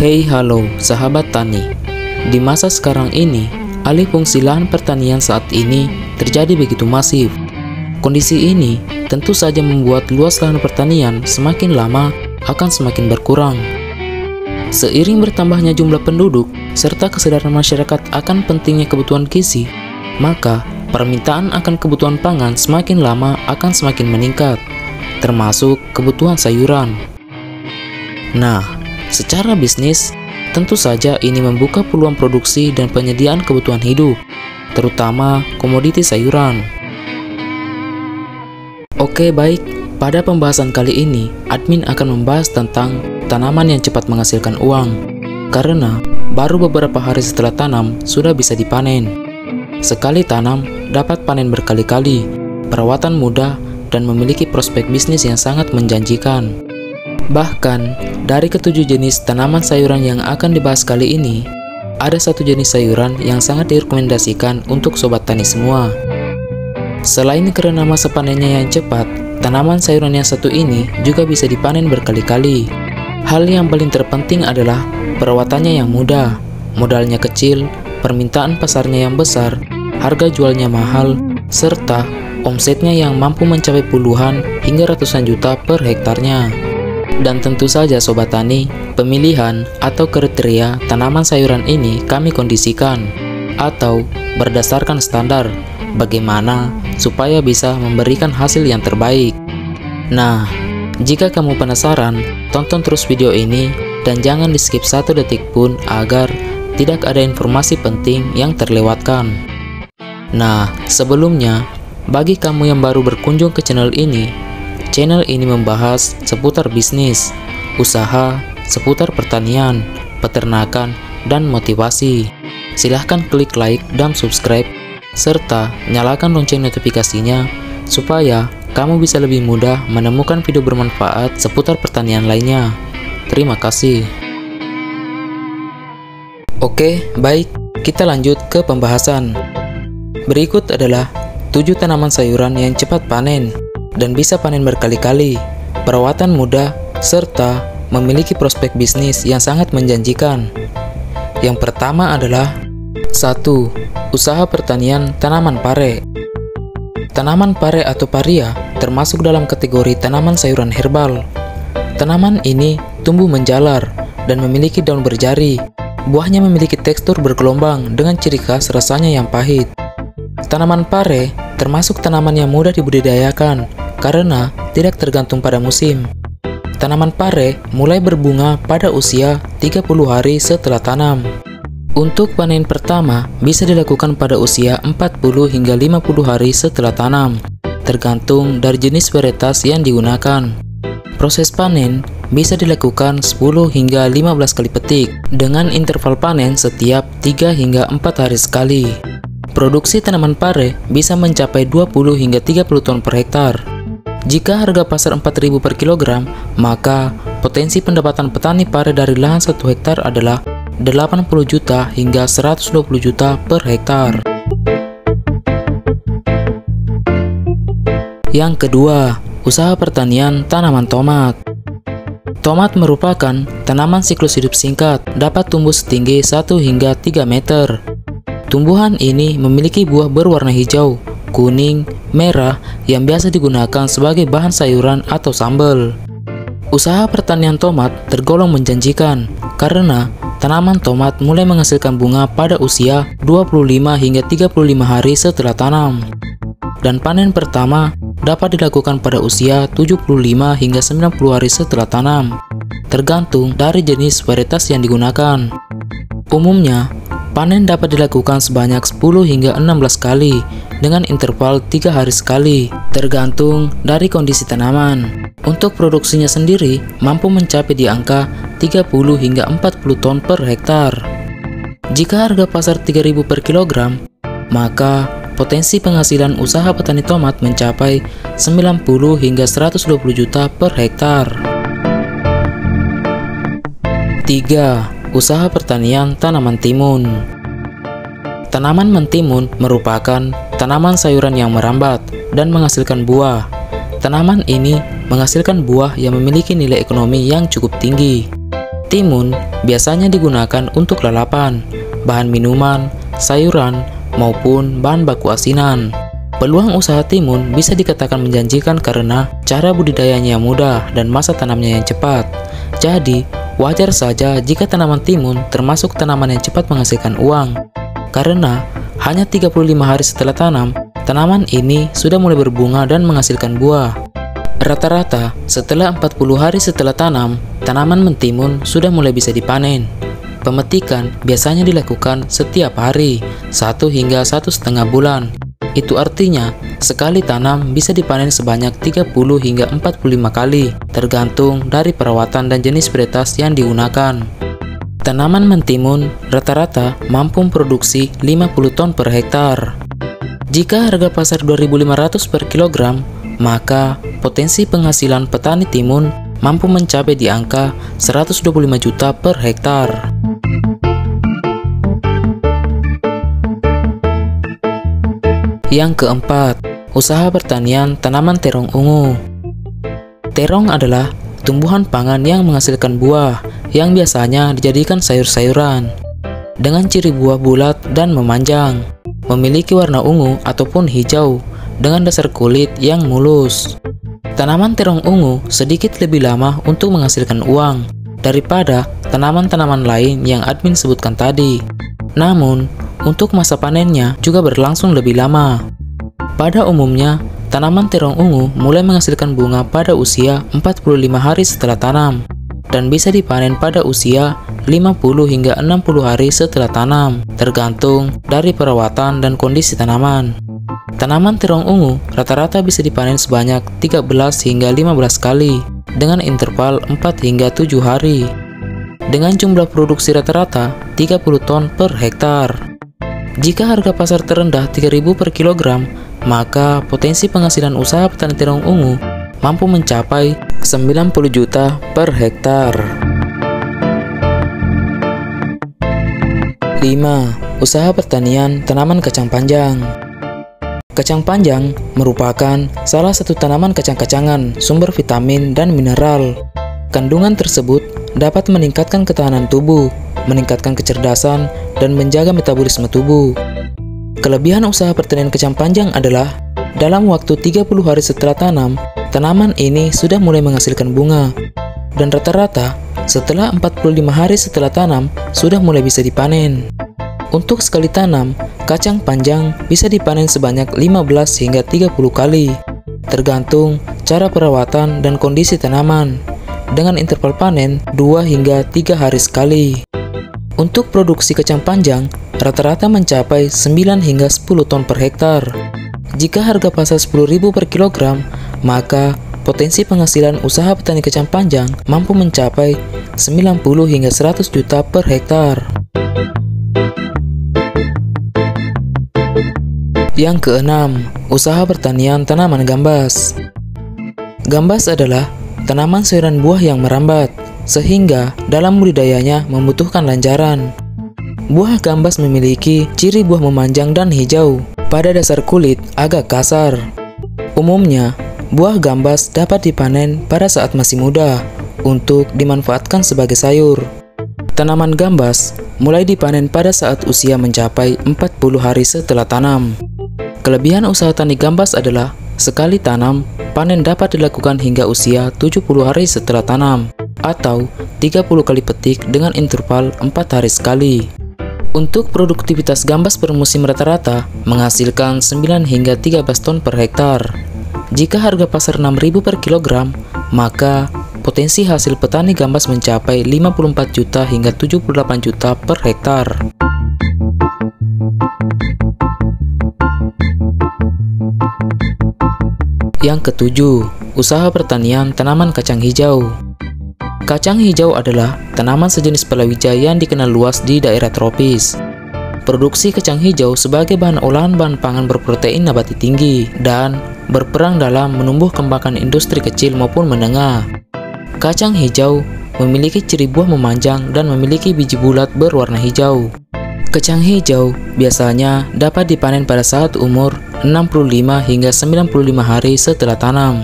Hey halo sahabat tani. Di masa sekarang ini, alih fungsi lahan pertanian saat ini terjadi begitu masif. Kondisi ini tentu saja membuat luas lahan pertanian semakin lama akan semakin berkurang. Seiring bertambahnya jumlah penduduk serta kesadaran masyarakat akan pentingnya kebutuhan gizi, maka permintaan akan kebutuhan pangan semakin lama akan semakin meningkat, termasuk kebutuhan sayuran. Nah, secara bisnis, tentu saja ini membuka peluang produksi dan penyediaan kebutuhan hidup, terutama komoditi sayuran. Oke baik, pada pembahasan kali ini, admin akan membahas tentang tanaman yang cepat menghasilkan uang, karena baru beberapa hari setelah tanam sudah bisa dipanen. Sekali tanam, dapat panen berkali-kali, perawatan mudah, dan memiliki prospek bisnis yang sangat menjanjikan. Bahkan, dari ketujuh jenis tanaman sayuran yang akan dibahas kali ini, ada satu jenis sayuran yang sangat direkomendasikan untuk sobat tani semua. Selain karena masa panennya yang cepat, tanaman sayuran yang satu ini juga bisa dipanen berkali-kali. Hal yang paling terpenting adalah perawatannya yang mudah, modalnya kecil, permintaan pasarnya yang besar, harga jualnya mahal, serta omsetnya yang mampu mencapai puluhan hingga ratusan juta per hektarnya. Dan tentu saja sobat tani, pemilihan atau kriteria tanaman sayuran ini kami kondisikan atau berdasarkan standar bagaimana supaya bisa memberikan hasil yang terbaik. Nah, jika kamu penasaran, tonton terus video ini dan jangan di skip satu detik pun agar tidak ada informasi penting yang terlewatkan. Nah, sebelumnya, bagi kamu yang baru berkunjung ke channel ini membahas seputar bisnis, usaha, seputar pertanian, peternakan, dan motivasi. Silahkan klik like dan subscribe, serta nyalakan lonceng notifikasinya supaya kamu bisa lebih mudah menemukan video bermanfaat seputar pertanian lainnya. Terima kasih. Oke, baik, kita lanjut ke pembahasan. Berikut adalah 7 tanaman sayuran yang cepat panen dan bisa panen berkali-kali, perawatan mudah, serta memiliki prospek bisnis yang sangat menjanjikan. Yang pertama adalah 1. Usaha pertanian tanaman pare. Tanaman pare atau paria termasuk dalam kategori tanaman sayuran herbal. Tanaman ini tumbuh menjalar dan memiliki daun berjari. Buahnya memiliki tekstur bergelombang dengan ciri khas rasanya yang pahit. Tanaman pare termasuk tanaman yang mudah dibudidayakan karena tidak tergantung pada musim. Tanaman pare mulai berbunga pada usia 30 hari setelah tanam. Untuk panen pertama bisa dilakukan pada usia 40 hingga 50 hari setelah tanam, tergantung dari jenis varietas yang digunakan. Proses panen bisa dilakukan 10 hingga 15 kali petik dengan interval panen setiap 3 hingga 4 hari sekali. Produksi tanaman pare bisa mencapai 20 hingga 30 ton per hektar. Jika harga pasar 4.000 per kilogram, maka potensi pendapatan petani pare dari lahan 1 hektar adalah 80 juta hingga 120 juta per hektar. Yang kedua, usaha pertanian tanaman tomat. Tomat merupakan tanaman siklus hidup singkat, dapat tumbuh setinggi 1 hingga 3 meter. Tumbuhan ini memiliki buah berwarna hijau, kuning, merah yang biasa digunakan sebagai bahan sayuran atau sambal. Usaha pertanian tomat tergolong menjanjikan karena tanaman tomat mulai menghasilkan bunga pada usia 25 hingga 35 hari setelah tanam. Dan panen pertama dapat dilakukan pada usia 75 hingga 90 hari setelah tanam, tergantung dari jenis varietas yang digunakan. Umumnya, panen dapat dilakukan sebanyak 10 hingga 16 kali dengan interval 3 hari sekali, tergantung dari kondisi tanaman. Untuk produksinya sendiri mampu mencapai di angka 30 hingga 40 ton per hektar. Jika harga pasar 3.000 per kilogram, maka potensi penghasilan usaha petani tomat mencapai 90 hingga 120 juta per hektar. 3. Usaha pertanian tanaman timun. Tanaman mentimun merupakan tanaman sayuran yang merambat dan menghasilkan buah. Tanaman ini menghasilkan buah yang memiliki nilai ekonomi yang cukup tinggi. Timun biasanya digunakan untuk lalapan, bahan minuman, sayuran, maupun bahan baku asinan. Peluang usaha timun bisa dikatakan menjanjikan karena cara budidayanya yang mudah dan masa tanamnya yang cepat. Jadi, wajar saja jika tanaman timun termasuk tanaman yang cepat menghasilkan uang. Karena hanya 35 hari setelah tanam, tanaman ini sudah mulai berbunga dan menghasilkan buah. Rata-rata, setelah 40 hari setelah tanam, tanaman mentimun sudah mulai bisa dipanen. Pemetikan biasanya dilakukan setiap hari, 1 hingga 1,5 bulan. Itu artinya, sekali tanam bisa dipanen sebanyak 30 hingga 45 kali, tergantung dari perawatan dan jenis varietas yang digunakan. Tanaman mentimun rata-rata mampu memproduksi 50 ton per hektar. Jika harga pasar 2.500 per kilogram, maka potensi penghasilan petani timun mampu mencapai di angka 125 juta per hektar. Yang keempat, usaha pertanian tanaman terong ungu. Terong adalah tumbuhan pangan yang menghasilkan buah yang biasanya dijadikan sayur-sayuran. Dengan ciri buah bulat dan memanjang, memiliki warna ungu ataupun hijau, dengan dasar kulit yang mulus. Tanaman terong ungu sedikit lebih lama untuk menghasilkan uang daripada tanaman-tanaman lain yang admin sebutkan tadi. Namun, untuk masa panennya juga berlangsung lebih lama. Pada umumnya, tanaman terong ungu mulai menghasilkan bunga pada usia 45 hari setelah tanam dan bisa dipanen pada usia 50 hingga 60 hari setelah tanam, tergantung dari perawatan dan kondisi tanaman. Tanaman terong ungu rata-rata bisa dipanen sebanyak 13 hingga 15 kali dengan interval 4 hingga 7 hari. Dengan jumlah produksi rata-rata 30 ton per hektar. Jika harga pasar terendah 3.000 per kilogram, maka potensi penghasilan usaha petani terong ungu mampu mencapai 90 juta per hektar. 5. Usaha pertanian tanaman kacang panjang. Kacang panjang merupakan salah satu tanaman kacang-kacangan sumber vitamin dan mineral. Kandungan tersebut dapat meningkatkan ketahanan tubuh, meningkatkan kecerdasan, dan menjaga metabolisme tubuh. Kelebihan usaha pertanian kacang panjang adalah dalam waktu 30 hari setelah tanam, tanaman ini sudah mulai menghasilkan bunga. Dan rata-rata, setelah 45 hari setelah tanam, sudah mulai bisa dipanen. Untuk sekali tanam, kacang panjang bisa dipanen sebanyak 15 hingga 30 kali, tergantung cara perawatan dan kondisi tanaman, dengan interval panen 2 hingga 3 hari sekali. Untuk produksi kacang panjang, rata-rata mencapai 9 hingga 10 ton per hektar. Jika harga pasar 10.000 per kilogram, maka potensi penghasilan usaha petani kacang panjang mampu mencapai 90 hingga 100 juta per hektar. Yang keenam, usaha pertanian tanaman gambas. Gambas adalah tanaman sayuran buah yang merambat, sehingga dalam budidayanya membutuhkan lanjaran. Buah gambas memiliki ciri buah memanjang dan hijau, pada dasar kulit agak kasar. Umumnya, buah gambas dapat dipanen pada saat masih muda untuk dimanfaatkan sebagai sayur. Tanaman gambas mulai dipanen pada saat usia mencapai 40 hari setelah tanam. Kelebihan usaha tani gambas adalah sekali tanam, panen dapat dilakukan hingga usia 70 hari setelah tanam atau 30 kali petik dengan interval 4 hari sekali. Untuk produktivitas gambas per musim rata-rata menghasilkan 9 hingga 13 ton per hektar. Jika harga pasar 6.000 per kilogram, maka potensi hasil petani gambas mencapai 54 juta hingga 78 juta per hektar. Yang ketujuh, usaha pertanian tanaman kacang hijau. Kacang hijau adalah tanaman sejenis palawija yang dikenal luas di daerah tropis. Produksi kacang hijau sebagai bahan olahan bahan pangan berprotein nabati tinggi dan berperan dalam menumbuh kembangkan industri kecil maupun menengah. Kacang hijau memiliki ciri buah memanjang dan memiliki biji bulat berwarna hijau. Kacang hijau biasanya dapat dipanen pada saat umur 65 hingga 95 hari setelah tanam.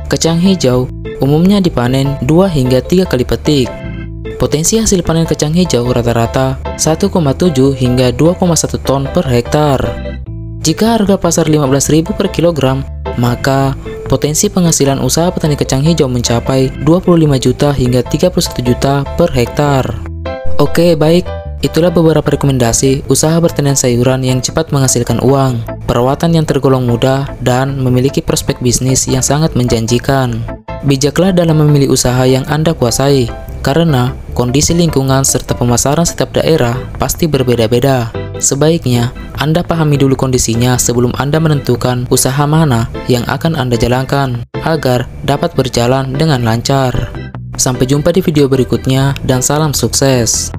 Kacang hijau umumnya dipanen 2 hingga 3 kali petik. Potensi hasil panen kacang hijau rata-rata 1,7 hingga 2,1 ton per hektar. Jika harga pasar 15.000 per kilogram, maka potensi penghasilan usaha petani kacang hijau mencapai 25 juta hingga 31 juta per hektar. Oke, baik. Itulah beberapa rekomendasi usaha pertanian sayuran yang cepat menghasilkan uang, perawatan yang tergolong mudah, dan memiliki prospek bisnis yang sangat menjanjikan. Bijaklah dalam memilih usaha yang Anda kuasai, karena kondisi lingkungan serta pemasaran setiap daerah pasti berbeda-beda. Sebaiknya Anda pahami dulu kondisinya sebelum Anda menentukan usaha mana yang akan Anda jalankan, agar dapat berjalan dengan lancar. Sampai jumpa di video berikutnya, dan salam sukses!